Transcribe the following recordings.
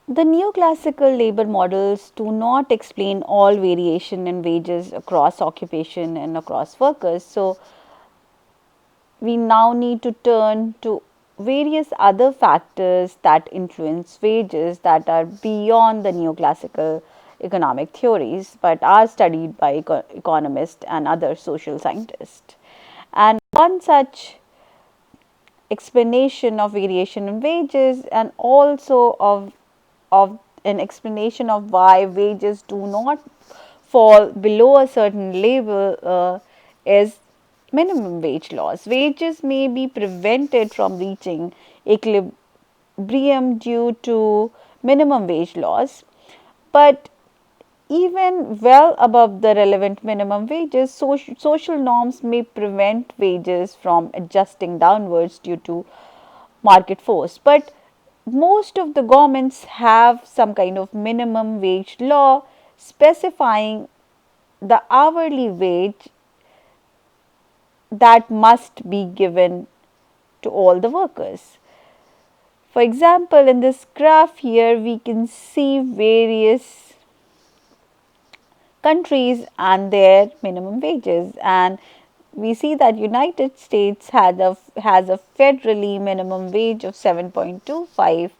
The neoclassical labor models do not explain all variation in wages across occupation and across workers. So, we now need to turn to various other factors that influence wages that are beyond the neoclassical economic theories but are studied by economists and other social scientists. And one such explanation of variation in wages and also of an explanation of why wages do not fall below a certain level is minimum wage laws. Wages may be prevented from reaching equilibrium due to minimum wage laws, but even well above the relevant minimum wages, social norms may prevent wages from adjusting downwards due to market force. But most of the governments have some kind of minimum wage law specifying the hourly wage that must be given to all the workers. For example, in this graph here, we can see various countries and their minimum wages, and we see that United States has a federally minimum wage of 7.25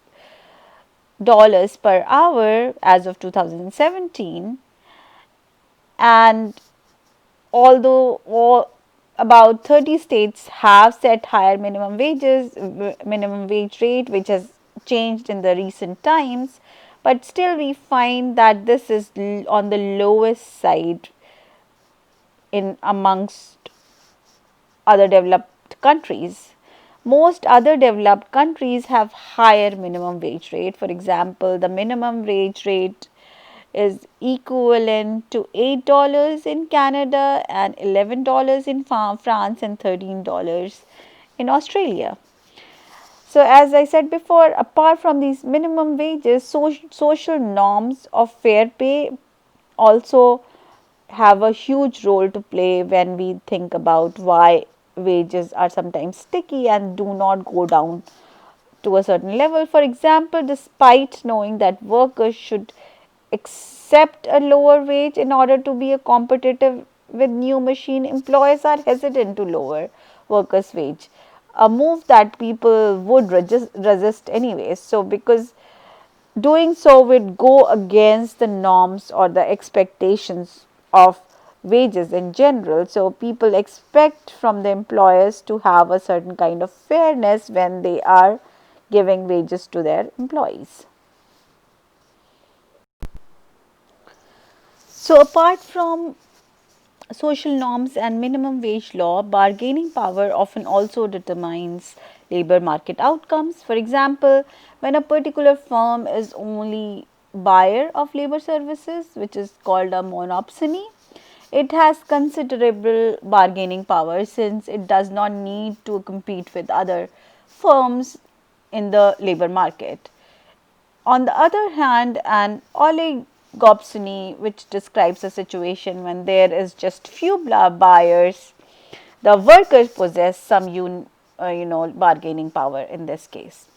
dollars per hour as of 2017, and although about 30 states have set higher minimum wage rate, which has changed in the recent times, but still we find that this is on the lowest side in amongst other developed countries. Most other developed countries have higher minimum wage rate. For example, the minimum wage rate is equivalent to $8 in Canada and $11 in France and $13 in Australia. So, as I said before, apart from these minimum wages, social norms of fair pay also have a huge role to play when we think about why wages are sometimes sticky and do not go down to a certain level. For example, despite knowing that workers should accept a lower wage in order to be a competitive with new machine, employers are hesitant to lower workers' wage, a move that people would resist anyways. So, because doing so would go against the norms or the expectations of wages in general. So, people expect from the employers to have a certain kind of fairness when they are giving wages to their employees. So, apart from social norms and minimum wage law, bargaining power often also determines labor market outcomes. For example, when a particular firm is only buyer of labor services, which is called a monopsony, it has considerable bargaining power since it does not need to compete with other firms in the labor market. On the other hand, an oligopsony, which describes a situation when there is just few buyers, the workers possess some bargaining power in this case.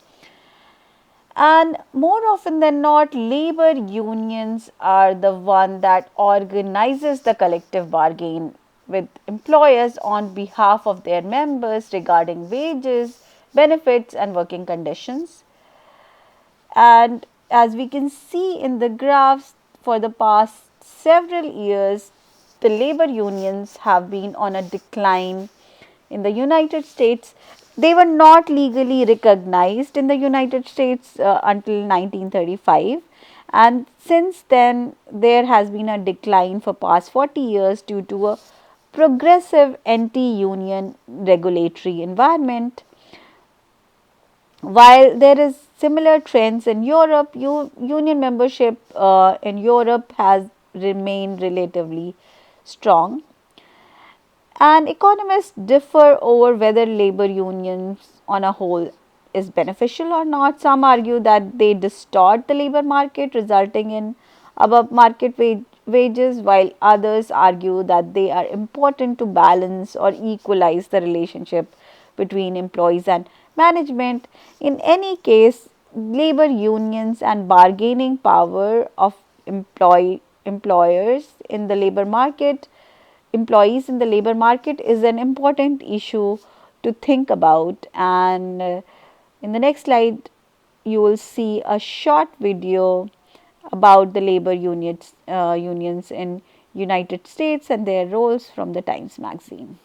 And more often than not, labor unions are the one that organizes the collective bargain with employers on behalf of their members regarding wages, benefits, and working conditions. And as we can see in the graphs, for the past several years, the labor unions have been on a decline in the United States. They were not legally recognized in the United States until 1935, and since then there has been a decline for past 40 years due to a progressive anti-union regulatory environment. While there is similar trends in Europe, union membership in Europe has remained relatively strong. And economists differ over whether labor unions on a whole is beneficial or not. Some argue that they distort the labor market, resulting in above market wages, while others argue that they are important to balance or equalize the relationship between employees and management. In any case, labor unions and bargaining power of employers in the labor market, employees in the labor market is an important issue to think about. And in the next slide, you will see a short video about the labor unions in United States and their roles from the Times magazine.